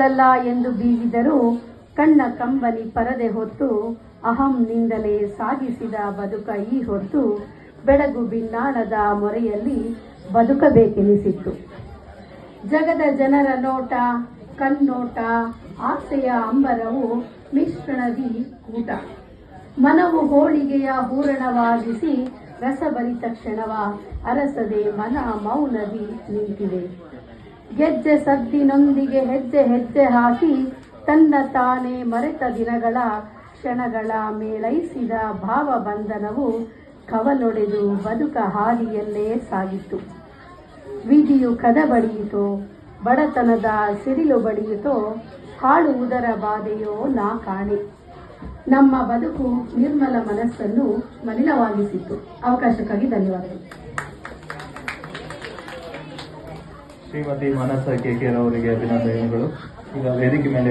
ಕೊಲ್ಲಲ್ಲ ಎಂದು ಬೀಗಿದರೂ ಕಣ್ಣ ಕಂಬನಿ ಪರದೆ ಹೊತ್ತು ಅಹಂನಿಂದಲೇ ಸಾಗಿಸಿದ ಬದುಕ ಈ ಹೊತ್ತು ಬೆಳಗು ಬಿನ್ನಾಣದ ಮೊರೆಯಲ್ಲಿ ಬದುಕಬೇಕೆನಿಸಿತ್ತು. ಜಗದ ಜನರ ನೋಟ ಕಣ್ಣೋಟ ಆಸೆಯ ಅಂಬರವು ಮಿಶ್ರಣದಿ ಕೂಟ. ಮನವು ಹೋಳಿಗೆಯ ಹೂರಣವಾಗಿಸಿ ರಸಭರಿತ ಕ್ಷಣವ ಅರಸದೆ ಮನ ಮೌನದಿ ನಿಂತಿದೆ. ಗೆಜ್ಜೆ ಸದ್ದಿನೊಂದಿಗೆ ಹೆಜ್ಜೆ ಹೆಜ್ಜೆ ಹಾಕಿ ತನ್ನ ತಾನೇ ಮರೆತ ದಿನಗಳ ಕ್ಷಣಗಳ ಮೇಳೈಸಿದ ಭಾವಬಂಧನವು ಕವಲೊಡೆದು ಬದುಕ ಹಾದಿಯಲ್ಲೇ ಸಾಗಿತ್ತು. ವಿಧಿಯು ಕದ ಬಡಿಯಿತೋ, ಬಡತನದ ಸಿಡಿಲು ಬಡಿಯಿತೋ, ಹಾಳುವುದರ ಬಾಧೆಯೋ ನಾ ಕಾಣೆ. ನಮ್ಮ ಬದುಕು ನಿರ್ಮಲ ಮನಸ್ಸನ್ನು ಮಲಿನವಾಗಿಸಿತ್ತು. ಅವಕಾಶಕ್ಕಾಗಿ ಧನ್ಯವಾದಗಳು. ಶ್ರೀಮತಿ ಮಾನಸ KK ರವರಿಗೆ ಅಭಿನಂದನೆಗಳು. ಈಗ ವೇದಿಕೆ ಮೇಲೆ